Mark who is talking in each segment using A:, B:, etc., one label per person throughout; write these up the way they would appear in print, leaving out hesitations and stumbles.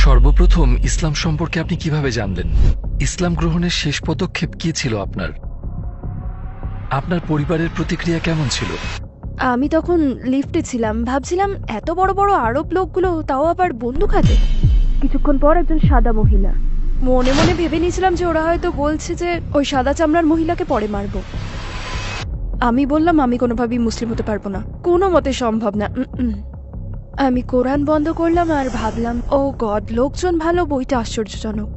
A: সর্বপ্রথম ইসলাম সম্পর্কে আপনি কিভাবে জানলেন? ইসলাম গ্রহণের শেষ পদক্ষেপ কি ছিল আপনার? আপনার পরিবারের প্রতিক্রিয়া কেমন ছিল?
B: আমি তখন লিফটে ছিলাম, ভাবছিলাম এত বড় বড় আরব লোকগুলো, তাও আবার বন্দুক হাতে। কিছুক্ষণ পর একজন সাদা মহিলা। মনে মনে ভেবে নিয়েছিলাম যে ওরা হয়তো বলছে যে ওই সাদা চামড়ার মহিলাকে পরে মারবো। আমি বললাম আমি কোনোভাবেই মুসলিম হতে পারবো না, কোনো মতে সম্ভব না। আমি কোরআন বন্ধ করলাম আর ভাবলাম, ও গড, লোকজন ভালো, বইটা আশ্চর্যজনক।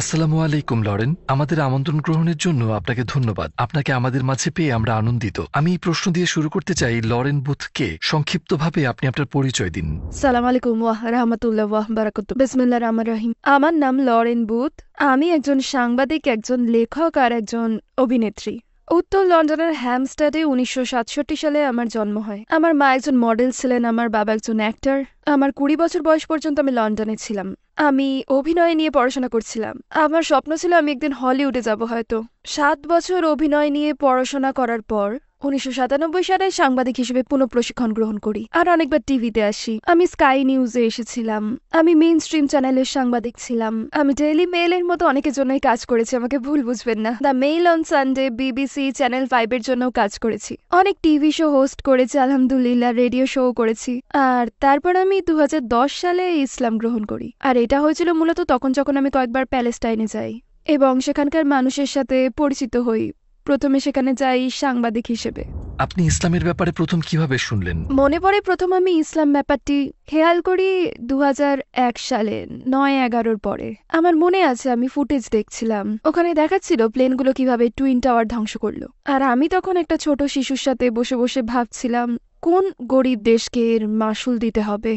A: আসসালামু আলাইকুম লরেন, আমাদের আমন্ত্রণ গ্রহণের জন্য আপনাকে ধন্যবাদ। আপনাকে আমাদের মাঝে পেয়ে আমরা আনন্দিত। আমি এই প্রশ্ন দিয়ে শুরু করতে চাই, লরেন বুথ কে? সংক্ষিপ্তভাবে আপনি আপনার পরিচয় দিন।
B: সালাম আলাইকুম ওয়া রাহমাতুল্লাহ ওয়া বারাকাতুহু। বিসমিল্লাহির রহমানির রহিম। আমার নাম লরেন বুথ। আমি একজন সাংবাদিক, একজন লেখক আর একজন অভিনেত্রী। উত্তর লন্ডনের হ্যামস্টেডে 1967 সালে আমার জন্ম হয়। আমার মা একজন মডেল ছিলেন, আমার বাবা একজন অ্যাক্টর। আমার 20 বছর বয়স পর্যন্ত আমি লন্ডনে ছিলাম। আমি অভিনয় নিয়ে পড়াশোনা করছিলাম। আমার স্বপ্ন ছিল আমি একদিন হলিউডে যাব হয়তো। 7 বছর অভিনয় নিয়ে পড়াশোনা করার পর 1997 সালে সাংবাদিক হিসেবে পুনঃপ্রশিক্ষণ গ্রহণ করি আর অনেকবার টিভিতে আসি। আমি স্কাই নিউজে এসেছিলাম, আমি মেইন স্ট্রিম চ্যানেলের সাংবাদিক ছিলাম, আমি ডেইলি মেইলের মতো অনেকের জন্যই কাজ করেছি, আমাকে ভুল বুঝবেন না। The mail on Sunday, BBC, channel 5 এর জন্যও কাজ করেছি। অনেক টিভি শো হোস্ট করেছি, আলহামদুলিল্লাহ, রেডিও শো করেছি। আর তারপর আমি 2010 সালে ইসলাম গ্রহণ করি। আর এটা হয়েছিল মূলত তখন যখন আমি কয়েকবার প্যালেস্টাইনে যাই এবং সেখানকার মানুষের সাথে পরিচিত হই। প্রথমে সেখানে যাই সাংবাদিক হিসেবে।
A: আপনি ইসলামের ব্যাপারে প্রথম কিভাবে শুনলেন?
B: মনে পড়ে প্রথম আমি ইসলাম ব্যাপারটি খেয়াল করি 2001 সালে 9/11-র পরে। আমার মনে আছে আমি ফুটেজ দেখছিলাম, ওখানে দেখাচ্ছিল প্লেনগুলো কিভাবে টুইন টাওয়ার ধ্বংস করলো। আর আমি তখন একটা ছোট শিশুর সাথে বসে বসে ভাবছিলাম কোন গরিব দেশকে এর মাসুল দিতে হবে।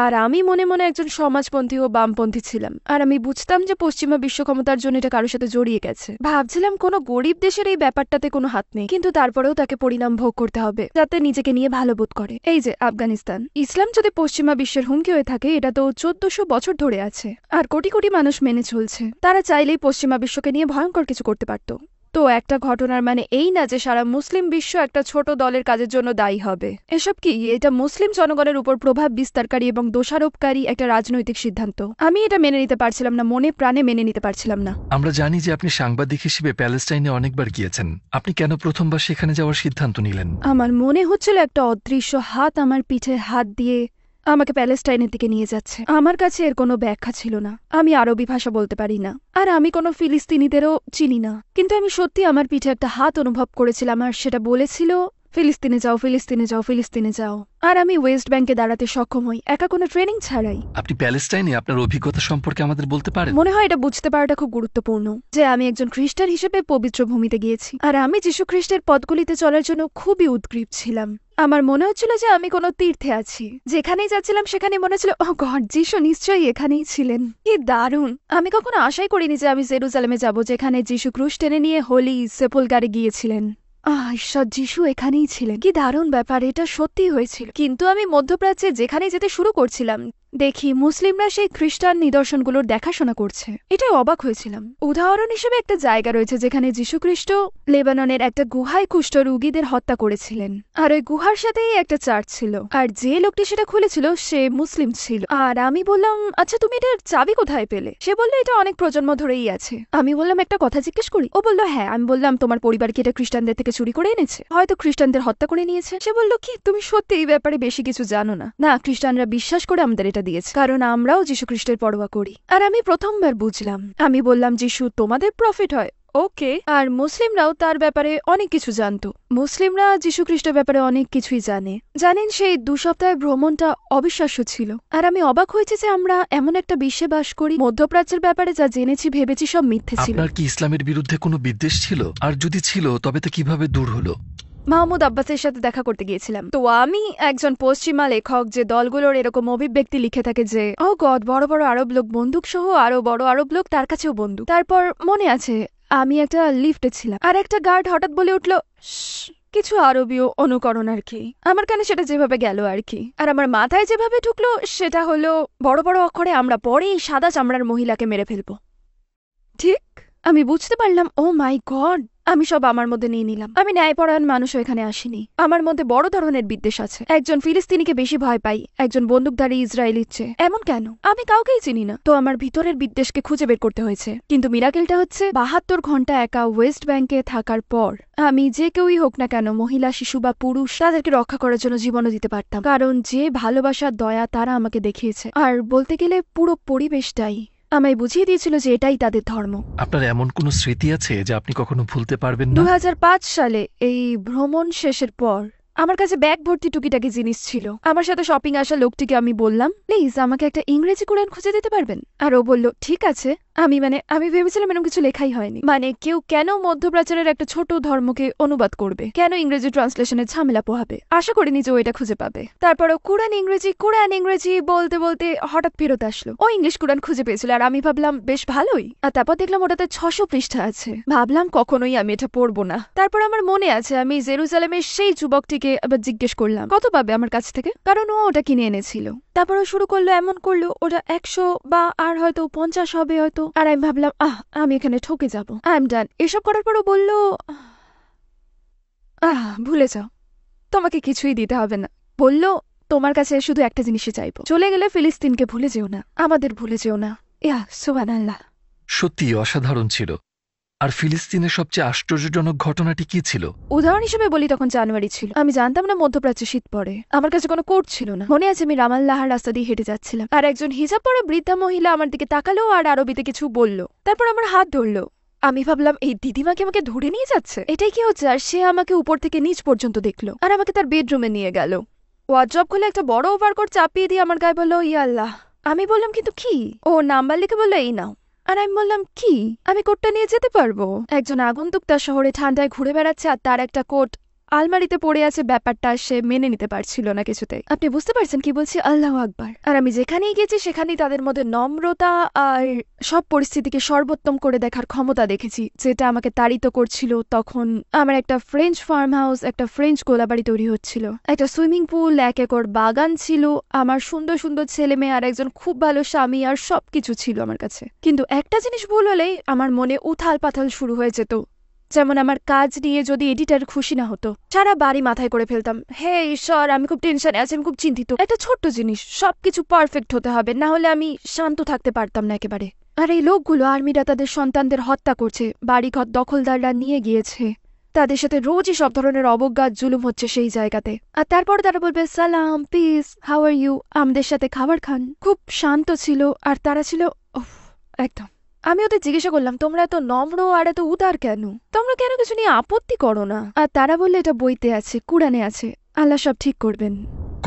B: আর আমি মনে মনে একজন সমাজপন্থী ও বামপন্থী ছিলাম, আর আমি বুঝতাম যে পশ্চিমা বিশ্ব ক্ষমতার জন্য এটা কারোর সাথে জড়িয়ে গেছে। ভাবছিলাম কোনো গরিব দেশের এই ব্যাপারটাতে কোনো হাত নেই, কিন্তু তারপরেও তাকে পরিণাম ভোগ করতে হবে যাতে নিজেকে নিয়ে ভালো বোধ করে। এই যে আফগানিস্তান, ইসলাম যদি পশ্চিমা বিশ্বের হুমকি হয়ে থাকে, এটা তো 1400 বছর ধরে আছে আর কোটি কোটি মানুষ মেনে চলছে। তারা চাইলেই পশ্চিমা বিশ্বকে নিয়ে ভয়ঙ্কর কিছু করতে পারত। তো একটা ঘটনার মানে এই না যে সারা মুসলিম বিশ্ব একটা ছোট দলের কাজের জন্য দায়ী হবে। এসব কি, এটা মুসলিম জনগণের উপর প্রভাব বিস্তারকারী এবং দোষারোপকারী একটা রাজনৈতিক সিদ্ধান্ত। আমি এটা মেনে নিতে পারছিলাম না, মনে প্রাণে মেনে নিতে পারছিলাম না।
A: আমরা জানি যে আপনি সাংবাদিক হিসেবে প্যালেস্টাইনে অনেকবার গিয়েছেন। আপনি কেন প্রথমবার সেখানে যাওয়ার সিদ্ধান্ত নিলেন?
B: আমার মনে হচ্ছিল একটা অদৃশ্য হাত আমার পিঠে হাত দিয়ে আমাকে প্যালেস্টাইনের দিকে নিয়ে যাচ্ছে। আমার কাছে এর কোনো ব্যাখ্যা ছিল না। আমি আরবি ভাষা বলতে পারি না, আর আমি কোনো ফিলিস্তিনিদেরও চিনি না, কিন্তু আমি সত্যি আমার পিঠে একটা হাত অনুভব করেছিলাম, আর সেটা বলেছিল ফিলিস্তিনে যাও, ফিলিস্তিনে যাও, ফিলিস্তিনে যাও। আর আমি ওয়েস্ট ব্যাংকে দাঁড়াতে সক্ষম হই, একা কোনো ট্রেনিং ছাড়াই।
A: আপনি প্যালেস্টাইনে আপনার অভিজ্ঞতা সম্পর্কে আমাদের বলতে পারেন?
B: মনে হয় এটা বুঝতে পারাটা খুব গুরুত্বপূর্ণ যে আমি একজন খ্রিস্টান হিসেবে পবিত্র ভূমিতে গিয়েছি, আর আমি যীশু খ্রিস্টের পথগুলিতে চলার জন্য খুবই উদগ্রীব ছিলাম। আমার মনে হচ্ছিল যে আমি কোনো তীর্থে আছি। যেখানেই যাচ্ছিলাম সেখানে মনে হচ্ছিল, ও গড, যীশু নিশ্চয়ই এখানেই ছিলেন। কি দারুণ! আমি কখনো আশাই করিনি যে আমি জেরুজালেমে যাব, যেখানে যীশু ক্রুশ টেনে নিয়ে হোলি সেপুলকারে গিয়েছিলেন। ঈশ্বর, যীশু এখানেই ছিলেন। কি দারুণ ব্যাপার, এটা সত্যি হয়েছিল। কিন্তু আমি মধ্যপ্রাচ্যে যেখানে যেতে শুরু করছিলাম, দেখি মুসলিমরা সেই খ্রিস্টান নিদর্শনগুলোর দেখাশোনা করছে। এটাই অবাক হয়েছিলাম। উদাহরণ হিসেবে একটা জায়গা রয়েছে যেখানে যীশুখ্রিস্ট লেবাননের একটা গুহায় কুষ্ঠ রোগীদের হত্যা করেছিলেন, আর ওই গুহার সাথেই একটা চার্চ ছিল, আর যে লোকটি সেটা খুলেছিল সে মুসলিম ছিল। আর আমি বললাম, আচ্ছা তুমি এটার চাবি কোথায় পেলে? সে বললো এটা অনেক প্রজন্ম ধরেই আছে। আমি বললাম একটা কথা জিজ্ঞেস করি? ও বললো হ্যাঁ। আমি বললাম তোমার পরিবার কি এটা খ্রিস্টানদের থেকে চুরি করে এনেছে? হয়তো খ্রিস্টানদের হত্যা করে নিয়েছে। সে বললো কি, তুমি সত্যি এই ব্যাপারে বেশি কিছু জানো না। না, খ্রিস্টানরা বিশ্বাস করে আমাদের এটা দিয়েছে, কারণ আমরাও যীশু খ্রিস্টের পরোয়া করি। আর আমি প্রথমবার বুঝলাম। আমি বললাম, যীশু তোমাদের প্রফেট হয়, ওকে, আর মুসলিমরাও তার ব্যাপারে অনেক কিছু জানতো। মুসলিমরা যীশু খ্রিস্টের ব্যাপারে অনেক কিছুই জানেন। সেই 2 সপ্তাহের ভ্রমণটা অবিশ্বাস্য ছিল। আর আমি অবাক হয়েছি যে আমরা এমন একটা বিশ্বে বাস করি, মধ্যপ্রাচ্যের ব্যাপারে যা জেনেছি ভেবেছি সব মিথ্যে ছিল।
A: আপনার কি ইসলামের বিরুদ্ধে কোনো বিদ্বেষ ছিল? আর যদি ছিল, তবে তা কিভাবে দূর হলো?
B: মাহমুদ আব্বাসের সাথে দেখা করতে গিয়েছিলাম। তো আমি একজন পশ্চিমা লেখক যে দলগুলোর এরকম অভিব্যক্তি লিখে থাকে যে ও গড, বড় বড় আরব লোক বন্দুক সহ, আরো বড় আরব লোক, তার কাছেও বন্দুক। তারপর মনে আছে আমি একটা লিফটে ছিলাম, আর একটা গার্ড হঠাৎ বলে উঠল কিছু আরবীয় অনুকরণ আর কি। আমার কানে সেটা যেভাবে গেল আর কি, আর আমার মাথায় যেভাবে ঢুকলো সেটা হলো বড় বড় অক্ষরে আমরা পরেই সাদা চামড়ার মহিলাকে মেরে ফেলবো। ঠিক আমি বুঝতে পারলাম, ও মাই গড, আমি সব আমার মধ্যে নিয়ে নিলাম। আমি ন্যায়পরায়ণ মানুষও এখানে আসিনি। আমার মধ্যে বড় ধরনের বিদ্বেষ আছে। একজন ফিলিস্তিনিকে বেশি ভয় পাই একজন বন্দুকধারী ইসরায়েলির চেয়ে। এমন কেন? আমি কাউকেই চিনি না, তো আমার ভিতরের বিদ্বেষকে খুঁজে বের করতে হয়েছে। কিন্তু মিরাকেলটা হচ্ছে 72 ঘন্টা একা ওয়েস্ট ব্যাংকে থাকার পর আমি যে কেউই হোক না কেন, মহিলা, শিশু বা পুরুষ, তাদেরকে রক্ষা করার জন্য জীবনও দিতে পারতাম। কারণ যে ভালোবাসার দয়া তারা আমাকে দেখিয়েছে, আর বলতে গেলে পুরো পরিবেশটাই আমায় বুঝিয়ে দিয়েছিল যে এটাই তাদের ধর্ম।
A: আপনার এমন কোনো স্মৃতি আছে যা আপনি কখনো ভুলতে পারবেন না?
B: 2005 সালে এই ভ্রমণ শেষের পর আমার কাছে ব্যাগ ভর্তি টুকিটাকি জিনিস ছিল। আমার সাথে শপিং আসা লোকটিকে আমি বললাম, প্লিজ আমাকে একটা ইংরেজি কোরআন খুঁজে দিতে পারবেন? আর ও বলল ঠিক আছে। আমি ভেবেছিলাম এরকম কিছু লেখাই হয়নি। কেউ কেন মধ্যপ্রাচ্যের একটা ছোট ধর্মকে অনুবাদ করবে, কেন ইংরেজি ট্রান্সলেশনের ঝামেলা পোহাবে। আশা করিনি যে ও এটা খুঁজে পাবে। তারপরও কোরআন ইংরেজি বলতে বলতে হঠাৎ ফেরত আসলো। ও ইংলিশ কোরআন খুঁজে পেয়েছিল, আর আমি ভাবলাম বেশ ভালোই। আর তারপর দেখলাম ওটাতে 600 পৃষ্ঠা আছে। ভাবলাম কখনোই আমি এটা পড়বো না। তারপর আমার মনে আছে আমি জেরুজালেমের সেই যুবকটিকে আবার জিজ্ঞেস করলাম কত পাবে আমার কাছ থেকে, কারণ ও ওটা কিনে এনেছিল। তারপর ও শুরু করলো এমন করলো ওটা 100 বা আর হয়তো 50 হবে হয়তো। আর আমি ভাবলাম আমি এখানে ঠকে যাবো, আই এম ডান। এসব করার পরও বললো ভুলে যাও, তোমাকে কিছুই দিতে হবে না। বললো তোমার কাছে শুধু একটা জিনিসই চাইবো, চলে গেলে ফিলিস্তিনকে ভুলে যেও না, আমাদের ভুলে যেও না। সুবহানাল্লাহ।
A: সত্যি অসাধারণ ছিল। আর ফিলিস্তিনের সবচেয়ে আশ্চর্যজনক ঘটনাটি কি ছিল?
B: উদাহরণ হিসেবে বলি, তখন জানুয়ারি ছিল। আমি জানতাম না মধ্যপ্রাচ্যে শীত পড়ে। আমার কাছে কোনো কোট ছিল না। মনে আছে আমি রামাল্লাহার রাস্তা দিয়ে হেঁটে যাচ্ছিলাম, আর একজন হিজাব পরা বৃদ্ধা মহিলা আমার দিকে তাকালো আর আরবিতে কিছু বলল। তারপর আমার হাত ধরলো। আমি ভাবলাম এই দিদিমাকে আমাকে ধরে নিয়ে যাচ্ছে, এটাই কি হচ্ছে? আর সে আমাকে উপর থেকে নিচ পর্যন্ত দেখলো আর আমাকে তার বেডরুমে নিয়ে গেল। ওয়ার্ড্রপ খুলে একটা বড় ওভারকোট চাপিয়ে দিয়ে আমার গায়ে বললো ইয়া আল্লাহ। আমি বললাম কিন্তু কি? ও নাম্বার লিখে বললো এই নাও। আর আমি বললাম কি, আমি কোটটা নিয়ে যেতে পারবো? একজন আগন্তুক তার শহরে ঠান্ডায় ঘুরে বেড়াচ্ছে আর তার একটা কোট আলমারিতে পড়ে আছে, ব্যাপারটা সে মেনে নিতে পারছিল না কিছুতে। আপনি বুঝতে পারছেন কি বলছি? আল্লাহু আকবার। আর আমি যেখানেই গেছি সেখানেই তাদের মধ্যে নম্রতা আর সব পরিস্থিতিকে সর্বোত্তম করে দেখার ক্ষমতা দেখেছি, যেটা আমাকে তাড়িত করছিল। তখন আমার একটা ফ্রেঞ্চ ফার্ম হাউস, একটা ফ্রেঞ্চ গোলাবাড়ি তৈরি হচ্ছিল, একটা সুইমিং পুল, 1 একর বাগান ছিল, আমার সুন্দর সুন্দর ছেলে মেয়ে আর একজন খুব ভালো স্বামী, আর সবকিছু ছিল আমার কাছে। কিন্তু একটা জিনিস ভুল হলেই আমার মনে উথাল পাথাল শুরু হয়ে যেত। যেমন আমার কাজ নিয়ে যদি এডিটর খুশি না হতো, সারা বাড়ি মাথায় করে ফেলতাম, হে ঈশ্বর আমি খুব টেনশনে আছি, আমি খুব চিন্তিত। একটা ছোট্ট জিনিস, সবকিছু পারফেক্ট হতে হবে, না হলে আমি শান্ত থাকতে পারতাম না একেবারে। আর এই লোকগুলো, আর্মিরা তাদের সন্তানদের হত্যা করছে, বাড়িঘর দখলদাররা নিয়ে গিয়েছে, তাদের সাথে রোজই সব ধরনের অবজ্ঞা জুলুম হচ্ছে সেই জায়গাতে। আর তারপর তারা বলবে সালাম, পিস, হাউ আর ইউ, আমাদের সাথে খাবার খান। খুব শান্ত ছিল আর তারা ছিল একদম। আমি ওদের জিজ্ঞাসা করলাম তোমরা এত নম্র আর এত উদার কেন, তোমরা কেন কিছু নিয়ে আপত্তি করো না? আর তারা বললে এটা বইতে আছে, কুরআনে আছে, আল্লাহ সব ঠিক করবেন।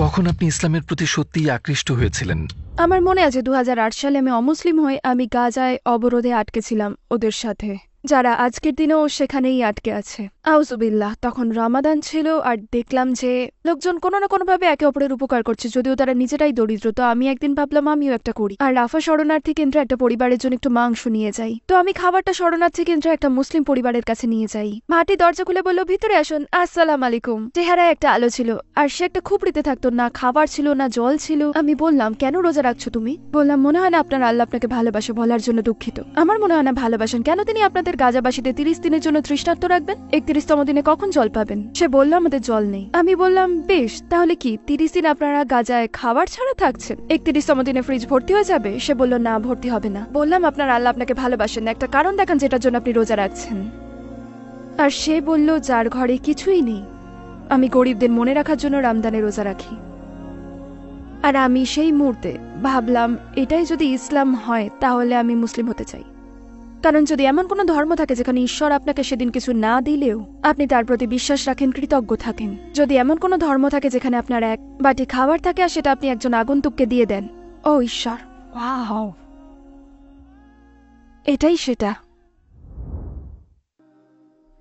A: কখন আপনি ইসলামের প্রতি সত্যিই আকৃষ্ট হয়েছিলেন?
B: আমার মনে আছে 2008 সালে আমি অমুসলিম হয়ে আমি গাজায় অবরোধে আটকেছিলাম ওদের সাথে, যারা আজকের দিনেও সেখানেই আটকে আছে। আউজুবিল্লাহ। তখন রমাদান ছিল আর দেখলাম যে লোকজন কোনো না কোনোভাবে একে অপরের উপকার করছে, যদিও তারা নিজেরাই দরিদ্র। তো আমি একদিন ভাবলাম আমিও একটা করি, আর রাফা শরণার্থী কেন্দ্রে একটা পরিবারের জন্য একটু মাংস নিয়ে যাই। তো আমি খাবারটা শরণার্থী কেন্দ্রে একটা মুসলিম পরিবারের কাছে নিয়ে যাই। মাটি দরজা খুলে বলল ভিতরে আসুন, আসসালাম আলাইকুম। চেহারায় একটা আলো ছিল, আর সে একটা খুপড়িতে থাকতো, না খাবার ছিল না জল ছিল। আমি বললাম কেন রোজা রাখছো তুমি? বললাম মনে হয় না আপনার আল্লাহ আপনাকে ভালোবাসে, বলার জন্য দুঃখিত। আমার মনে হয় না ভালোবাসেন, কেন তিনি আপনাদের গাজাবাসীদের 30 দিনের জন্য তৃষ্ণার্ত রাখবেন? 31তম দিনে কখন জল পাবেন? সে বলল আমাদের জল নেই। আমি বললাম বেশ, তাহলে কি 30 দিন আপনারা গাজায় খাবার ছাড়া থাকছেন? 31তম দিনে ফ্রিজ ভর্তি হয়ে যাবে? সে বলল না, ভর্তি হবে না। বললাম আপনার আল্লাহ আপনাকে ভালোবাসেন, একটা কারণ দেখান যেটার জন্য আপনি রোজা রাখছেন। আর সে বলল যার ঘরে কিছুই নেই, আমি গরিবদের মনে রাখার জন্য রমজানে রোজা রাখি। আর আমি সেই মুহূর্তে ভাবলাম এটাই যদি ইসলাম হয় তাহলে আমি মুসলিম হতে চাই। কারণ যদি এমন কোনো ধর্ম থাকে যেখানে ঈশ্বর আপনাকে সেদিন কিছু না দিলেও আপনি তার প্রতি বিশ্বাস রাখেন, কৃতজ্ঞ থাকেন, যদি এমন কোনো ধর্ম থাকে যেখানে আপনার এক বাটি খাবার থাকে আর সেটা আপনি একজন আগন্তুককে দিয়ে দেন, ও ঈশ্বর, ওয়াও, এটাই সেটা।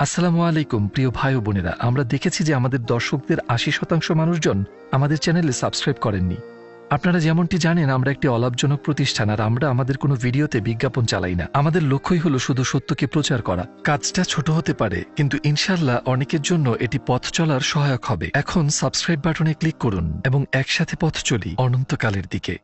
A: আসসালামু আলাইকুম প্রিয় ভাই ও বোনেরা, আমরা দেখেছি যে আমাদের দর্শকদের 80% মানুষজন আমাদের চ্যানেলে সাবস্ক্রাইব করেননি। আপনারা যেমনটি জানেন আমরা একটি অলাভজনক প্রতিষ্ঠান, আর আমরা আমাদের কোনো ভিডিওতে বিজ্ঞাপন চালাই না। আমাদের লক্ষ্যই হলো শুধু সত্যকে প্রচার করা। কাজটা ছোট হতে পারে, কিন্তু ইনশাআল্লাহ অনেকের জন্য এটি পথ চলার সহায়ক হবে। এখন সাবস্ক্রাইব বাটনে ক্লিক করুন এবং একসাথে পথ চলি অনন্তকালের দিকে।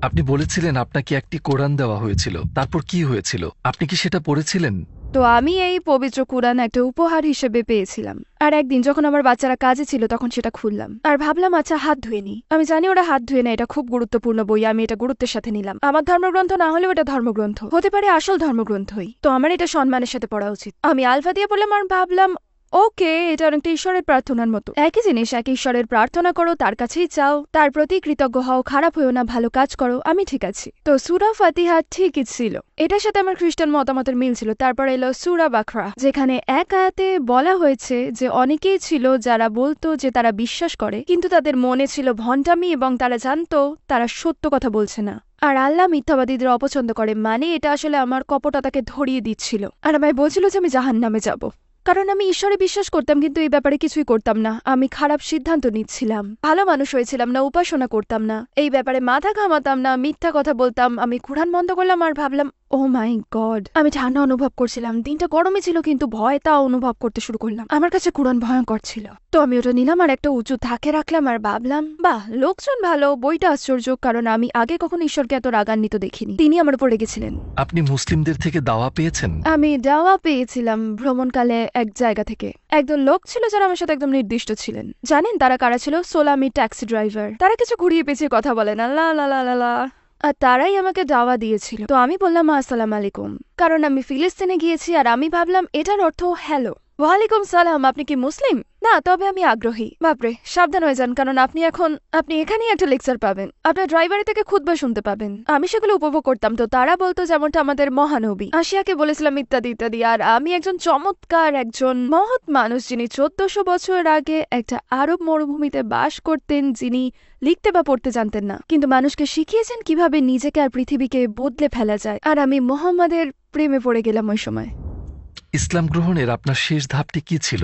A: আপনি বলেছিলেন আপনাকে একটি কোরআন দেওয়া হয়েছিল, তারপর কি হয়েছিল? আপনি কি সেটা পড়েছিলেন?
B: তো আমি এই পবিত্র কুরআন একটা উপহার হিসেবে পেয়েছিলাম। আর একদিন যখন আমার বাচ্চারা কাজে ছিল তখন সেটা খুললাম আর ভাবলাম আচ্ছা হাত ধুয়ে নি। আমি জানি ওরা হাত ধুয়ে না, এটা খুব গুরুত্বপূর্ণ বই, আমি এটা গুরুত্বের সাথে নিলাম। আমার ধর্মগ্রন্থ না হলেও এটা ধর্মগ্রন্থ হতে পারে, আসল ধর্মগ্রন্থই, তো আমার এটা সম্মানের সাথে পড়া উচিত। আমি আলফা দিয়ে বললাম আর ভাবলাম ওকে, এটা অনেকটা ঈশ্বরের প্রার্থনার মতো। একই জিনিস, এক ঈশ্বরের প্রার্থনা করো, তার কাছেই চাও, তার প্রতি কৃতজ্ঞ হও, খারাপ হয়েও না, ভালো কাজ করো, আমি ঠিক আছি। তো সূরা ফাতিহা ঠিকই ছিল, এটার সাথে আমার খ্রিস্টান মতামতের মিল ছিল। তারপর এলো সূরা বাকরা, যেখানে এক আয়াতে বলা হয়েছে যে অনেকেই ছিল যারা বলতো যে তারা বিশ্বাস করে, কিন্তু তাদের মনে ছিল ভণ্ডামি এবং তারা জানতো তারা সত্য কথা বলছে না। আর আল্লাহ মিথ্যাবাদীদের অপছন্দ করে, মানে এটা আসলে আমার কপটতাকে ধরিয়ে দিচ্ছিল আর আমায় বলছিল যে আমি জাহান্নামে যাব, কারণ আমি ঈশ্বরে বিশ্বাস করতাম কিন্তু এই ব্যাপারে কিছুই করতাম না। আমি খারাপ সিদ্ধান্ত নিচ্ছিলাম, ভালো মানুষ হয়েছিলাম না, উপাসনা করতাম না, এই ব্যাপারে মাথা ঘামাতাম না, মিথ্যা কথা বলতাম। আমি কুরআন বন্ধ করলাম আর ভাবলাম ও মাই গড, আমি ঠান্ডা অনুভব করছিলাম, দিনটা গরমে ছিল কিন্তু ভয় তাও অনুভব করতে শুরু করলাম। আমার কাছে কুরআন ভয়ঙ্কর ছিল, তো আমি ওটা নিলাম আর একটা উঁচু থাকে রাখলাম আর ভাবলাম বাহ, লোকজন ভালো, বইটা আশ্চর্য, কারণ আমি আগে কখনো ঈশ্বরকে এত রাগান্বিত দেখিনি। তিনি আমার উপর রেগেছিলেন।
A: আপনি মুসলিমদের থেকে দাওয়া পেয়েছেন?
B: আমি দাওয়া পেয়েছিলাম ভ্রমণকালে এক জায়গা থেকে। একজন লোক ছিল যারা আমার সাথে একদম নির্দিষ্ট ছিলেন। জানেন তারা কারা ছিল? সোলামি ট্যাক্সি ড্রাইভার। তারা কিছু ঘুরিয়ে পেঁচিয়ে কথা বলে না, লা লা লা লা লা। আর তারাই আমাকে দাওয়া দিয়েছিল। তো আমি বললাম আসসালাম আলাইকুম, কারণ আমি ফিলিস্তিনে গিয়েছি আর আমি ভাবলাম এটার অর্থ হ্যালো। ওয়ালাইকুম সালাম, আপনি কি মুসলিম? না, তবে আমি আগ্রহী। বাপরে, সাবধান হয়ে যান, কারণ আপনি এখানেই একটা লেকচার পাবেন, আপনার ড্রাইভারি থেকে খুতবা শুনতে পাবেন। আমি সেগুলো উপভোগ করতাম। তো তারা বলতো যেমনটা আমাদের মহানবী আসিয়াকে বলেছিলাম ইত্যাদি ইত্যাদি। আর আমি একজন চমৎকার, একজন মহৎ মানুষ যিনি 1400 বছর আগে একটা আরব মরুভূমিতে বাস করতেন, যিনি লিখতে বা পড়তে জানতেন না, কিন্তু মানুষকে শিখিয়েছেন কিভাবে নিজেকে আর পৃথিবীকে বদলে ফেলা যায়। আর আমি মোহাম্মদের প্রেমে পড়ে গেলাম ওই সময়।
A: ইসলাম গ্রহণের আপনার শেষ ধাপটি কি ছিল?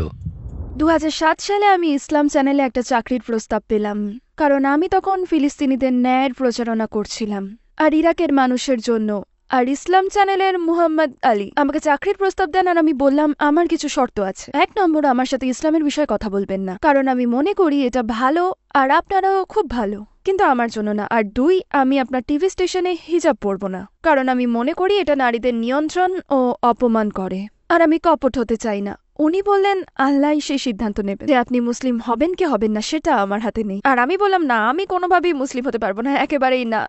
B: 2007 সালে আমি ইসলাম চ্যানেলে একটা চাকরির প্রস্তাব পেলাম, কারণ আমি তখন ফিলিস্তিনিদের ন্যায়ের প্রচারণা করছিলাম আর ইরাকের মানুষের জন্য। আর ইসলাম চ্যানেলের মুহাম্মদ আলী আমাকে চাকরির প্রস্তাব দেন আর আমি বললাম আমার কিছু শর্ত আছে। 1 নম্বর, আমার সাথে ইসলামের বিষয়ে কথা বলবেন না, কারণ আমি মনে করি এটা ভালো আর আপনারাও খুব ভালো, কিন্তু আমার জন্য না। আর 2, আমি আপনার টিভি স্টেশনে হিজাব পরব না, কারণ আমি মনে করি এটা নারীদের নিয়ন্ত্রণ ও অপমান করে, আর আমি কপট হতে চাই না। উনি বললেন আল্লাহই সেই সিদ্ধান্ত নেবে যে আপনি মুসলিম হবেন কি হবেন না, সেটা আমার হাতে নেই। আর আমি বললাম না, আমি কোনোভাবেই মুসলিম হতে পারবো না, একেবারেই না।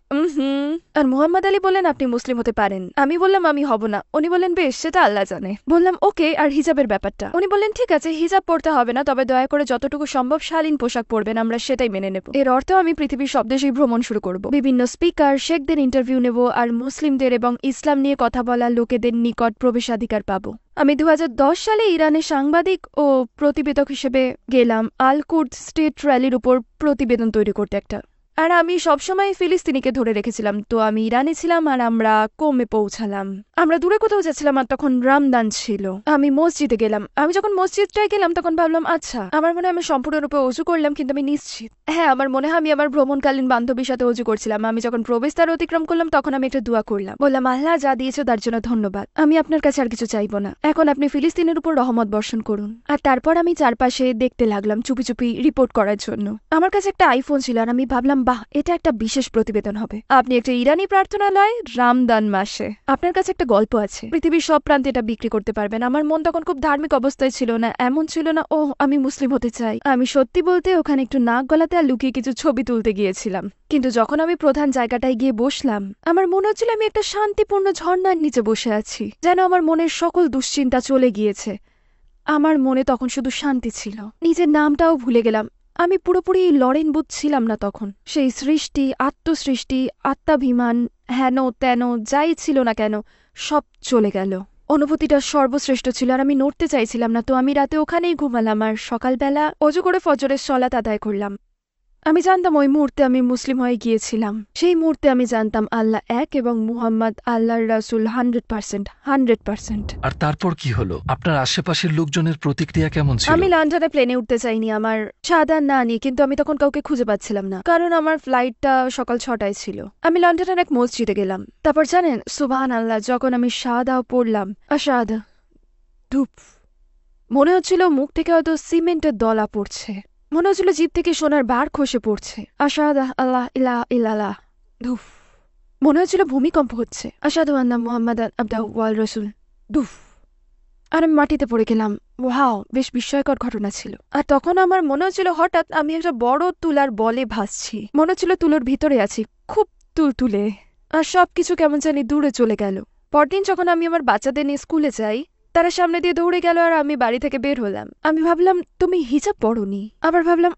B: আর মুহাম্মদ আলী বললেন আপনি মুসলিম হতে পারেন। আমি বললাম আমি হব না। উনি বললেন বেশ, সেটা আল্লাহ জানে। বললাম ওকে, আর হিজাবের ব্যাপারটা? উনি বললেন ঠিক আছে, হিজাব পড়তে হবে না, তবে দয়া করে যতটুকু সম্ভব শালীন পোশাক পরবেন, আমরা সেটাই মেনে নেব। এর অর্থ আমি পৃথিবীর সব দেশেই ভ্রমণ শুরু করব, বিভিন্ন স্পিকার শেখদের ইন্টারভিউ নেব আর মুসলিমদের এবং ইসলাম নিয়ে কথা বলা লোকেদের নিকট প্রবেশাধিকার পাবো। আমি 2010 সালে ইরানে সাংবাদিক ও প্রতিবেদক হিসেবে গেলাম আল কুর্দ স্টেট র্যালির উপর প্রতিবেদন তৈরি করতে একটা। আর আমি সবসময় ফিলিস্তিনিকে ধরে রেখেছিলাম। তো আমি ইরানে ছিলাম আর আমরা কোমে পৌঁছালাম। আমরা দূরে কোথাও যাচ্ছিলাম আর তখন রামদান ছিল। আমি মসজিদে গেলাম। আমি যখন মসজিদটায় গেলাম তখন ভাবলাম আচ্ছা, আমার মনে হয় আমি সম্পূর্ণরূপে অজু করলাম, কিন্তু আমি নিশ্চিত, হ্যাঁ আমার মনে হয় আমি আমার ভ্রমণকালীন বান্ধবীর সাথে অজু করছিলাম। আমি যখন প্রবেশদ্বার অতিক্রম করলাম তখন আমি একটা দোয়া করলাম, বললাম আল্লাহ যা দিয়েছো তার জন্য ধন্যবাদ, আমি আপনার কাছে আর কিছু চাইবো না, এখন আপনি ফিলিস্তিনের উপর রহমত বর্ষণ করুন। আর তারপর আমি চারপাশে দেখতে লাগলাম চুপি চুপি রিপোর্ট করার জন্য। আমার কাছে একটা আইফোন ছিল আর আমি ভাবলাম বাহ, এটা একটা বিশেষ প্রতিবেদন হবে। আপনি একটা ইরানি প্রার্থনালয় রামদান মাসে, আপনার কাছে একটা গল্প আছে, পৃথিবীর সব প্রান্তে এটা বিক্রি করতে পারবেন। আমার মন তখন খুব ধার্মিক অবস্থায় ছিল না, এমন ছিল না ও আমি মুসলিম হতে চাই। আমি সত্যি বলতে ওখানে একটু নাক গলাতে আর লুকিয়ে কিছু ছবি তুলতে গিয়েছিলাম, কিন্তু যখন আমি প্রধান জায়গাটায় গিয়ে বসলাম আমার মনে হচ্ছিল আমি একটা শান্তিপূর্ণ ঝর্ণার নিচে বসে আছি, যেন আমার মনের সকল দুশ্চিন্তা চলে গিয়েছে। আমার মনে তখন শুধু শান্তি ছিল, নিজের নামটাও ভুলে গেলাম। আমি পুরোপুরি লরেন বুথ ছিলাম না তখন। সেই সৃষ্টি, আত্মসৃষ্টি, আত্মাভিমান, হেন তেন যাই ছিল না কেন সব চলে গেল। অনুভূতিটা সর্বশ্রেষ্ঠ ছিল আর আমি নড়তে চাইছিলাম না। তো আমি রাতে ওখানেই ঘুমালাম আর সকালবেলা অজু করে ফজরের সলাত আদায় করলাম। আমি জানতাম ওই মুহূর্তে আমি মুসলিম হয়ে গিয়েছিলাম। সেই মুহূর্তে আমি জানতাম আল্লাহ এক এবং মুহাম্মদ আল্লাহর রাসূল 100%।
A: আর তারপর কি হলো? আপনার আশেপাশের লোকজনের প্রতিক্রিয়া কেমন ছিল?
B: আমি লন্ডনে প্লেনে উঠতে চাইনি আমার শাহাদা না নিয়ে, কিন্তু আমি তখন কাউকে খুঁজে পাচ্ছিলাম না, কারণ আমার ফ্লাইটটা সকাল 6টায় ছিল। আমি লন্ডনের এক মসজিদে গেলাম। তারপর জানেন সুবহানাল্লাহ, যখন আমি শাহাদাও পড়লাম, আশাহাদা ধূপ, মনে হচ্ছিল মুখ থেকে হয়তো সিমেন্টের দলা পড়ছে, মনে হচ্ছিল জিভ থেকে সোনার বার খসে পড়ছে। আশাহাদা আল্লাহ ইলাহা ইল্লাল্লাহ ধূপ, মনে হচ্ছিল ভূমিকম্প হচ্ছে। আশহাদু আন্না মুহাম্মাদান আবদুহু ওয়া রাসূলুহু ধূপ, আর আমি মাটিতে পড়ে গেলাম। ওয়াও, বেশ বিস্ময়কর ঘটনা ছিল। আর তখন আমার মনে হচ্ছিল হঠাৎ আমি একটা বড় তুলার বলে ভাসছি। মনে হচ্ছিল তুলোর ভিতরে আছি, খুব তুলতুলে। আর সবকিছু কেমন জানি দূরে চলে গেল। পরদিন যখন আমি আমার বাচ্চাদের নিয়ে স্কুলে যাই, তারা সামনে দিয়ে দৌড়ে গেল আর আমি বাড়ি থেকে বের হলাম। আমি ভাবলাম তুমি হিজাব পরোনি। আবার ভাবলাম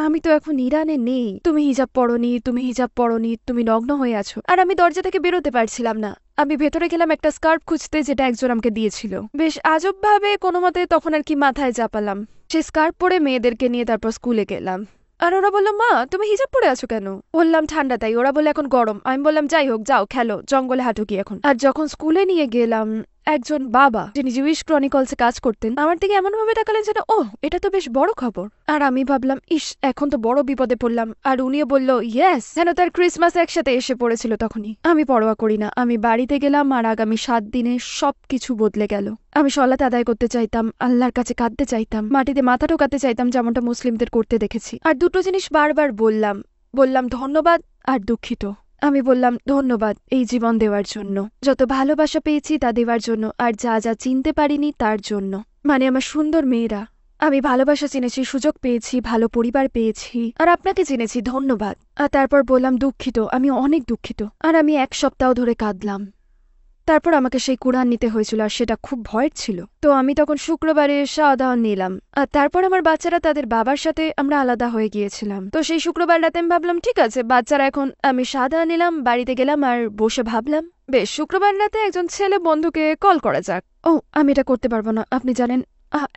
B: আমি তো এখন ইরানে নেই, তুমি হিজাব পরোনি, তুমি হিজাব পরোনি, তুমি নগ্ন হয়ে আছো। আর আমি দরজা থেকে বেরোতে পারছিলাম না। আমি ভেতরে গেলাম একটা স্কার্ফ খুঁজতে, যেটা একজন আমাকে দিয়েছিল। বেশ আজব ভাবে কোনো মতে তখন আর কি মাথায় চাপালাম। সেই স্কার্ফ পরে মেয়েদেরকে নিয়ে তারপর স্কুলে গেলাম। আর ওরা বলল, মা তুমি হিজাব পরে আছো কেন? বললাম ঠান্ডা তাই। ওরা বললে এখন গরম। আমি বললাম যাই হোক, যাও খেলো, জঙ্গলে হাঁটো কি এখন। আর যখন স্কুলে নিয়ে গেলাম, একজন বাবা যিনি জুইশ ক্রনিকলসে কাজ করতেন আমার দিকে এমন ভাবে তাকালেন যেন এটা তো বেশ বড় খবর। আর আমি ভাবলাম ইস, এখন তো বড় বিপদে পড়লাম। আর উনিও বলল ইয়েস, যেন তার ক্রিসমাস একসাথে এসে পড়েছিল তখনই। আমি পরোয়া করি না, আমি বাড়িতে গেলাম। আর আগামী 7 দিনে সবকিছু বদলে গেল। আমি সলাত আদায় করতে চাইতাম, আল্লাহর কাছে কাঁদতে চাইতাম, মাটিতে মাথা ঠোকাতে চাইতাম, যেমনটা মুসলিমদের করতে দেখেছি। আর দুটো জিনিস বারবার বললাম ধন্যবাদ আর দুঃখিত। আমি বললাম ধন্যবাদ এই জীবন দেওয়ার জন্য, যত ভালোবাসা পেয়েছি তা দেওয়ার জন্য, আর যা যা চিনতে পারিনি তার জন্য। মানে আমার সুন্দর মেয়েরা, আমি ভালোবাসা চিনেছি, সুযোগ পেয়েছি, ভালো পরিবার পেয়েছি, আর আপনাকে চিনেছি, ধন্যবাদ। আর তারপর বললাম দুঃখিত, আমি অনেক দুঃখিত। আর আমি 1 সপ্তাহ ধরে কাঁদলাম। তারপর আমাকে সেই কুরআন নিতে হয়েছিল, আর সেটা খুব ভয়ের ছিল। তো আমি তখন শুক্রবারে শাহাদাহ নিলাম। আর তারপর আমার বাচ্চারা তাদের বাবার সাথে আমরা আলাদা হয়ে গিয়েছিলাম। তো সেই শুক্রবার রাতে আমি ভাবলাম ঠিক আছে, বাচ্চারা এখন, আমি শাহাদাহ নিলাম, বাড়িতে গেলাম আর বসে ভাবলাম বেশ শুক্রবার রাতে একজন ছেলে বন্ধুকে কল করা যাক। আমি এটা করতে পারবো না, আপনি জানেন।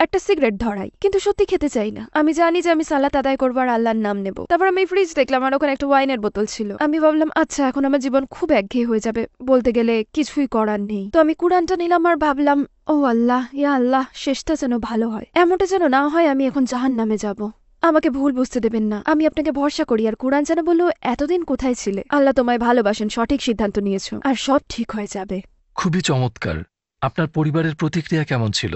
B: একটা সিগারেট ধরাই, কিন্তু সত্যি খেতে চাই না। আমি জানি যে আমি সালাত আদায় করবো আর আল্লাহর নাম নেব। তারপর আমি ফ্রিজ দেখলাম আর ওখানে একটা ওয়াইনের বোতল ছিল। আমি ভাবলাম আচ্ছা, এখন আমার জীবন খুব একঘেয়ে হয়ে যাবে, বলতে গেলে কিছুই করার নেই। তো আমি কুরআনটা নিলাম আর ভাবলাম আল্লাহ, ইয়া আল্লাহ, শেষটা যেন ভালো হয়, এমনটা যেন না হয় আমি এখন জাহান্নামে যাব। আমাকে ভুল বুঝতে দেবেন না, আমি আপনাকে ভরসা করি। আর কুরআন যেন বলল এতদিন কোথায় ছিলে, আল্লাহ তোমায় ভালোবাসেন, সঠিক সিদ্ধান্ত নিয়েছো, আর সব ঠিক হয়ে যাবে।
A: খুবই চমৎকার। আপনার পরিবারের প্রতিক্রিয়া কেমন ছিল?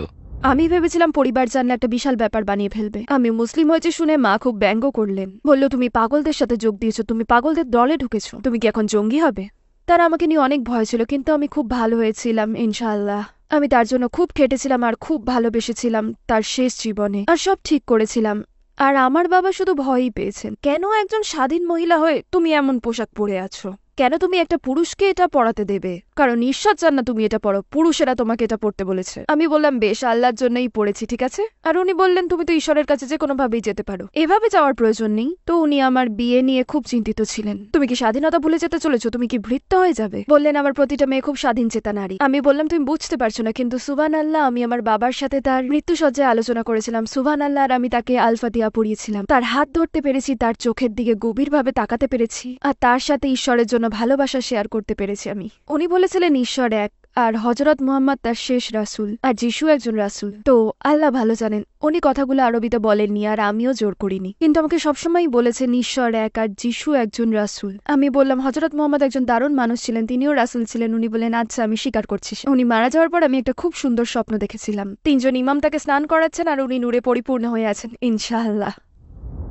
B: আমি ভেবেছিলাম পরিবার জানলে একটা বিশাল ব্যাপার বানিয়ে ফেলবে। আমি মুসলিম হয়েছে শুনে মা খুব ব্যঙ্গ করলেন, বলল তুমি পাগলদের সাথে যোগ দিয়েছো, তুমি পাগলদের দলে ঢুকেছো, তুমি কি এখন জঙ্গি হবে? তারা আমাকে নিয়ে অনেক ভয় ছিল, কিন্তু আমি খুব ভালো হয়েছিলাম ইনশাআল্লাহ। আমি তার জন্য খুব খেটেছিলাম আর খুব ভালোবেসেছিলাম তার শেষ জীবনে, আর সব ঠিক করেছিলাম। আর আমার বাবা শুধু ভয়ই পেয়েছেন, কেন একজন স্বাধীন মহিলা হয়ে তুমি এমন পোশাক পরে আছো? কেন তুমি একটা পুরুষকে এটা পরাতে দেবে? কারণ ঈশ্বর চান না তুমি এটা পরো, পুরুষেরা তোমাকে এটা পড়তে বলেছে। আমি বললাম বেশ, আল্লাহর জন্যই পড়েছি, ঠিক আছে। আর উনি বললেন তুমি তো ঈশ্বরের কাছে যে কোনোভাবেই যেতে পারো, এভাবে যাওয়ার প্রয়োজন নেই। তো উনি আমার বিয়ে নিয়ে খুব চিন্তিত ছিলেন। তুমি কি স্বাধীনতা ভুলে যেতে চলেছো? তুমি কি ভৃত্য হয়ে যাবে? বললেন আমার প্রতিটা মেয়ে খুব স্বাধীন চেতা নারী। আমি বললাম তুমি বুঝতে পারছো না, কিন্তু সুবহানাল্লাহ, আমি আমার বাবার সাথে তার মৃত্যুসজ্জায় আলোচনা করেছিলাম। সুবহানাল্লাহ, আর আমি তাকে আল ফাতিহা পড়িয়েছিলাম। তার হাত ধরতে পেরেছি, তার চোখের দিকে গভীরভাবে তাকাতে পেরেছি, আর তার সাথে ঈশ্বরের জন্য ভালোবাসা শেয়ার করতে পেরেছি আমি। উনি বলেছিলেন ঈশ্বর এক, আর হযরত মুহাম্মদ তার শেষ রাসূল, আর যিশু একজন রাসূল। তো আল্লাহ ভালো জানেন, উনি কথাগুলো আরবিতে বলেননি, আর আমিও জোর করিনি, কিন্তু আমাকে সবসময় বলেছেন ঈশ্বর এক আর যিশু একজন রাসূল। আমি বললাম হযরত মুহাম্মদ একজন দারুণ মানুষ ছিলেন, তিনিও রাসূল ছিলেন। উনি বলেন আচ্ছা, আমি স্বীকার করছি। উনি মারা যাওয়ার পর আমি একটা খুব সুন্দর স্বপ্ন দেখেছিলাম, 3 জন ইমাম তাকে স্নান করাচ্ছেন আর উনি নূরে পরিপূর্ণ হয়ে আছেন ইনশাআল্লাহ।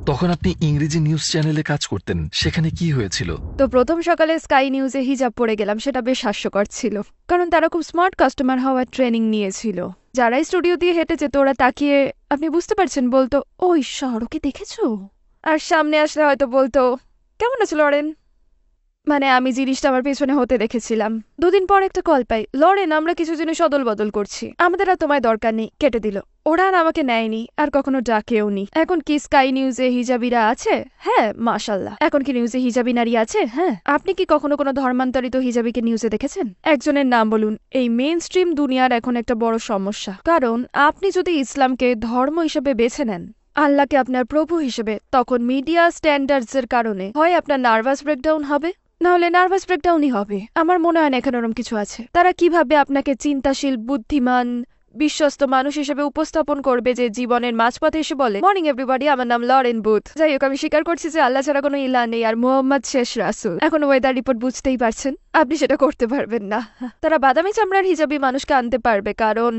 A: তখন আপনি ইংরেজি নিউজ চ্যানেলে কাজ করতেন, সেখানে কি হয়েছিল?
B: তো প্রথম সকালে স্কাই নিউজে হিজাব পরে গেলাম, সেটা বেশ হাস্যকর ছিল, কারণ তারা খুব স্মার্ট কাস্টমার হওয়ার ট্রেনিং নিয়েছিল। যারাই স্টুডিও দিয়ে হেঁটে যেত ওরা তাকিয়ে, আপনি বুঝতে পারছেন, বলতো ও ঈশ্বর, ওকে দেখেছো? আর সামনে আসলে হয়তো বলতো কেমন আছো লরেন। মানে আমি জিনিসটা আমার পেছনে হতে দেখেছিলাম। 2 দিন পর একটা কল পাই, লরেন আমরা কিছু জিনিস অদল বদল করছি, আমাদের আর তোমায় দরকার নেই, কেটে দিল। ওরা আর আমাকে নেয়নি, আর কখনো ডাকেও নি। এখন কি স্কাই নিউজে হিজাবিরা আছে? হ্যাঁ মাশাল্লাহ। এখন কি নিউজে হিজাবি নারী আছে? হ্যাঁ। আপনি কি কখনো কোনো ধর্মান্তরিত হিজাবিকে নিউজে দেখেছেন? একজনের নাম বলুন। এই মেইন স্ট্রিম দুনিয়ার এখন একটা বড় সমস্যা, কারণ আপনি যদি ইসলামকে ধর্ম হিসেবে বেছে নেন, আল্লাহকে আপনার প্রভু হিসেবে, তখন মিডিয়া স্ট্যান্ডার্ডস এর কারণে হয় আপনার নার্ভাস ব্রেকডাউন হবে, নাহলে নার্ভাস ব্রেকডাউনই হবে। আমার মনে হয় না এখানে ওরম কিছু আছে। তারা কিভাবে আপনাকে চিন্তাশীল, বুদ্ধিমান, বিশ্বস্ত মানুষ হিসেবে উপস্থাপন করবে যে জীবনের মাঝপথে এসে বলে মর্নিং এভরিবডি, আমার নাম লরেন বুথ। যাই হোক, আমি স্বীকার করছি যে আল্লাহ ছাড়া কোনো ইলা নেই আর মুহাম্মদ শেষ রাসূল। এখন ওয়েদার রিপোর্ট বুঝতেই পারছেন। আপনি সেটা করতে পারবেন না। তারা বাদামি চামড়ার হিজাবি মানুষকে আনতে পারবে, কারণ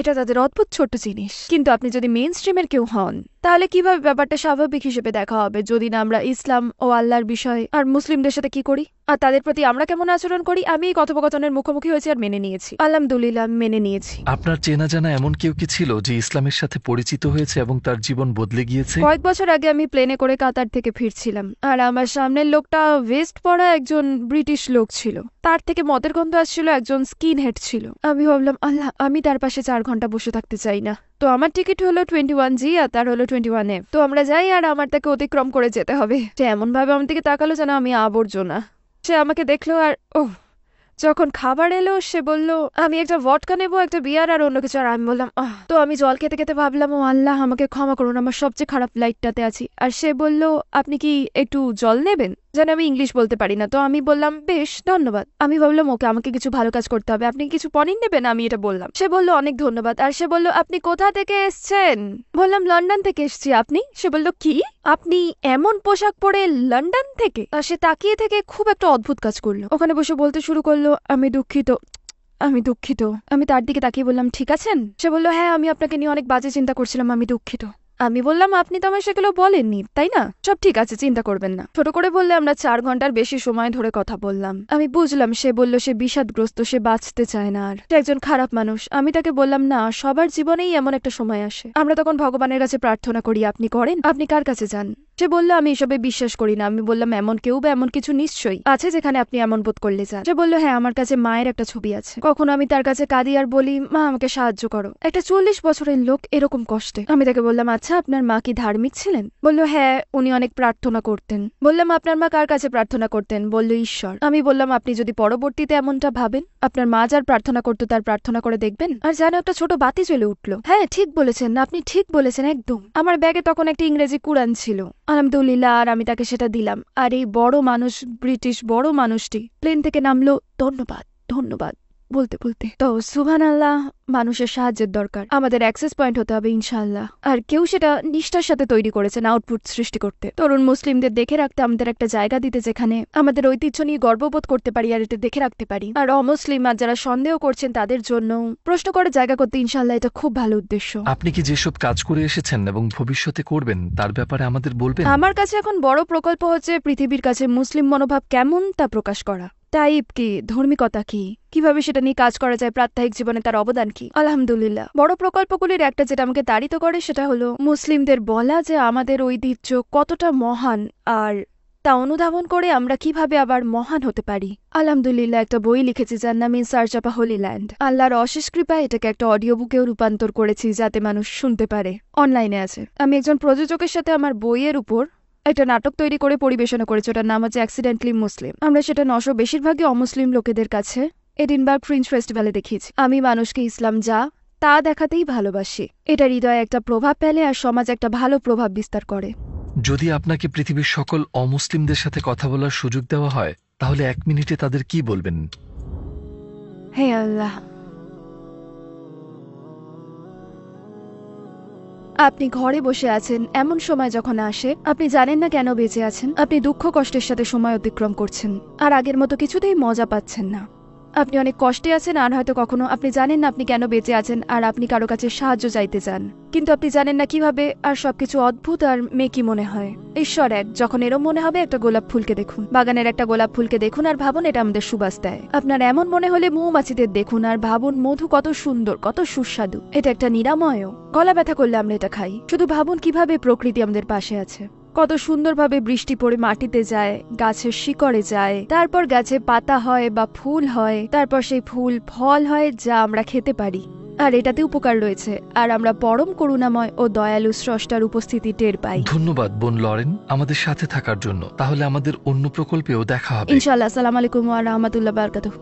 B: এটা তাদের অদ্ভুত ছোট্ট জিনিস। কিন্তু আপনি যদি মেইন স্ট্রিমের কেউ হন, তাহলে কিভাবে ব্যাপারটা স্বাভাবিক হিসেবে দেখা হবে যদি না আমরা ইসলাম ও আল্লাহর বিষয় আর মুসলিমদের সাথে কি করি আর তাদের প্রতি আমরা কেমন আচরণ করি। আমি এই কথোপকথনের মুখোমুখি হয়েছি আর মেনে নিয়েছি, আলহামদুলিল্লাহ মেনে নিয়েছি।
A: আপনার চেনা জানা এমন কেউ কি ছিল যে ইসলামের সাথে পরিচিত হয়েছে এবং তার জীবন বদলে গিয়েছে?
B: কয়েক বছর আগে আমি প্লেনে করে কাতার থেকে ফিরছিলাম, আর আমার সামনের লোকটা ভেস্ট পরা একজন ব্রিটিশ লোক ছিল। তার থেকে মদের গন্ধ আসছিল, একজন স্কিন হেড ছিল। আমি ভাবলাম, আল্লাহ, আমি তার পাশে 4 ঘন্টা বসে থাকতে চাই না। তো আমার টিকিট হলো 21G আর তার হলো 21F। তো আমরা যাই আর আমার তাকে অতিক্রম করে যেতে হবে। সে এমন ভাবে আমার দিকে তাকালো যেন আমি আবর্জনা। সে আমাকে দেখলো আর যখন খাবার এলো সে বলল, আমি একটা ভডকা নেবো, একটা বিয়ার আর অন্য কিছু। আর আমি বললাম তো আমি জল খেতে খেতে ভাবলাম, ও আল্লাহ আমাকে ক্ষমা করুন, আমার সবচেয়ে খারাপ ফ্লাইটটাতে আছি। আর সে বলল, আপনি কি একটু জল নেবেন? যেন আমি ইংলিশ বলতে পারি না। তো আমি বললাম, বেশ, ধন্যবাদ। আমি ভাবলাম ওকে আমাকে কিছু ভালো কাজ করতে হবে, আপনি কিছু পনির নেবেন? আমি এটা বললাম। সে বলল, অনেক ধন্যবাদ। আর সে বলল, আপনি কোথা থেকে এসছেন? বললাম, লন্ডন থেকে এসছি। আপনি? সে বলল, কি, আপনি এমন পোশাক পরে লন্ডন থেকে? আর সে তাকিয়ে থেকে খুব একটা অদ্ভুত কাজ করলো, ওখানে বসে বলতে শুরু করলো, আমি দুঃখিত, আমি দুঃখিত। আমি তার দিকে তাকিয়ে বললাম, ঠিক আছেন? সে বলল, হ্যাঁ, আমি আপনাকে নিয়ে অনেক বাজে চিন্তা করছিলাম, আমি দুঃখিত। আমি বললাম, আপনি তো আমায় সেগুলো বলেননি, তাই না? সব ঠিক আছে, চিন্তা করবেন না। ছোট করে বললে, আমরা 4 ঘন্টার বেশি সময় ধরে কথা বললাম। আমি বুঝলাম সে বলল সে বিষাদগ্রস্ত, সে বাঁচতে চায় না আর, সে একজন খারাপ মানুষ। আমি তাকে বললাম, না, সবার জীবনেই এমন একটা সময় আসে, আমরা তখন ভগবানের কাছে প্রার্থনা করি। আপনি করেন? আপনি কার কাছে যান? সে বলল, আমি এসবে বিশ্বাস করি না। আমি বললাম, এমন কেউ বা এমন কিছু নিশ্চয়ই আছে যেখানে আপনি এমন বোধ করলে যান। সে বলল, হ্যাঁ, আমার কাছে মায়ের একটা ছবি আছে। কখনো আমি তার কাছে কাঁদি আর বলি, মা, আমাকে সাহায্য করো। একটা 40 বছরের লোক এরকম কষ্টে। আমি তাকে বললাম, আচ্ছা, আপনার মা কি ধার্মিক ছিলেন? বলল, হ্যাঁ, উনি অনেক প্রার্থনা করতেন। বললাম, আপনার মা কার কাছে প্রার্থনা করতেন? বলল, ঈশ্বর। আমি বললাম, আপনি যদি পরবর্তীতে এমনটা ভাবেন, আপনার মা যার প্রার্থনা করতো তার প্রার্থনা করে দেখবেন। আর যেন একটা ছোট বাতি জ্বলে উঠলো। হ্যাঁ, ঠিক বলেছেন, আপনি ঠিক বলেছেন একদম। আমার ব্যাগে তখন একটা ইংরেজি কুরআন ছিল, আলহামদুলিল্লাহ। আর আমি তাকে সেটা দিলাম। আর এই বড় মানুষ, ব্রিটিশ বড় মানুষটি প্লেন থেকে নামলো, ধন্যবাদ, ধন্যবাদ বলতে বলতে। তো সুবহানাল্লাহ, মানুষের সাহায্যের দরকার, আমাদের অ্যাক্সেস পয়েন্ট হতে হবে ইনশাআল্লাহ। আর কেউ সেটা নিষ্ঠার সাথে তৈরি করেছেন আউটপুট সৃষ্টি করতে, তরুণ মুসলিমদের দেখে রাখতে, আমাদের একটা জায়গা দিতে যেখানে আমাদের ঐতিহ্য নিয়ে গর্ববোধ করতে পারি আর এটা দেখে রাখতে পারি। আর অমুসলিম আর যারা সন্দেহ করছেন তাদের জন্য প্রশ্ন করে জায়গা করতে, ইনশাআল্লাহ এটা খুব ভালো উদ্দেশ্য।
A: আপনি কি যেসব কাজ করে এসেছেন এবং ভবিষ্যতে করবেন তার ব্যাপারে আমাদের বলবেন?
B: আমার কাছে এখন বড় প্রকল্প হচ্ছে পৃথিবীর কাছে মুসলিম মনোভাব কেমন তা প্রকাশ করা। টাইপ কি, ধার্মিকতা কি, কিভাবে সেটা নিয়ে কাজ করা যায়, প্রাত্যহিক জীবনে তার অবদান কি। আলহামদুলিল্লাহ, বড় প্রকল্পগুলির একটা যেটা আমাকে তাড়িত করে সেটা হলো মুসলিমদের বলা যে আমাদের ঐতিহ্য কতটা মহান, আর তা অনুধাবন করে আমরা কিভাবে আবার মহান হতে পারি। আলহামদুলিল্লাহ, একটা বই লিখেছি যার নাম in search of a Holi land. আল্লাহর অশেষ কৃপায় এটাকে একটা অডিও বুকেও রূপান্তর করেছি যাতে মানুষ শুনতে পারে। অনলাইনে আছে। আমি একজন প্রযোজকের সাথে আমার বইয়ের উপর একটা নাটক তৈরি করে পরিবেশনা করেছে, ওটার নাম হচ্ছে অ্যাক্সিডেন্টলি মুসলিম। আমরা সেটা 900 বেশিরভাগই অমুসলিম লোকেদের কাছে এডিনবার্গ ফ্রিঞ্জ ফেস্টিভ্যালে দেখিয়েছি। আমি মানুষকে ইসলাম যা তা দেখাতেই ভালোবাসি। এটা হৃদয়ে একটা প্রভাব ফেলে আর সমাজে একটা ভালো প্রভাব বিস্তার করে।
A: যদি আপনাকে পৃথিবীর সকল অমুসলিমদের সাথে কথা বলার সুযোগ দেওয়া হয়, তাহলে 1 মিনিটে তাদের কি বলবেন?
B: হে আল্লাহ, আপনি ঘরে বসে আছেন, এমন সময় যখন আসে আপনি জানেন না কেন বেঁচে আছেন, আপনি দুঃখ কষ্টের সাথে সময় অতিক্রম করছেন আর আগের মতো কিছুতেই মজা পাচ্ছেন না। আপনি অনেক কষ্টে আছেন আর হয়তো কখনো আপনি জানেন না আপনি কেন বেঁচে আছেন, আর আপনি কারো কাছে সাহায্য চাইতে চান, কিন্তু আপনি জানেন না কিভাবে, আর সবকিছু অদ্ভুত আর মেকি মনে হয়। ঈশ্বর এক, যখন এরম মনে হবে একটা গোলাপ ফুলকে দেখুন, বাগানের একটা গোলাপ ফুলকে দেখুন আর ভাবুন এটা আমাদের সুবাস দেয়। আপনার এমন মনে হলে মৌমাছিদের দেখুন আর ভাবুন মধু কত সুন্দর, কত সুস্বাদু, এটা একটা নিরাময়ও। গলা ব্যথা করলে আমরা এটা খাই। শুধু ভাবুন কিভাবে প্রকৃতি আমাদের পাশে আছে, কত সুন্দরভাবে বৃষ্টি পড়ে মাটিতে যায়, গাছের শিকড়ে যায়, তারপর গাছে পাতা হয় বা ফুল হয়, তারপর সেই ফুল ফল হয় যা আমরা খেতে পারি। আর এটাতে উপকার রয়েছে, আর আমরা পরম করুণাময় ও দয়ালু স্রষ্টার উপস্থিতি টের পাই।
A: ধন্যবাদ বোন লরেন আমাদের সাথে থাকার জন্য। তাহলে আমাদের অন্য প্রকল্পেও দেখা হবে
B: ইনশাআল্লাহ। আসসালামু আলাইকুম ওয়া রাহমাতুল্লাহি ওয়া বারাকাতুহু।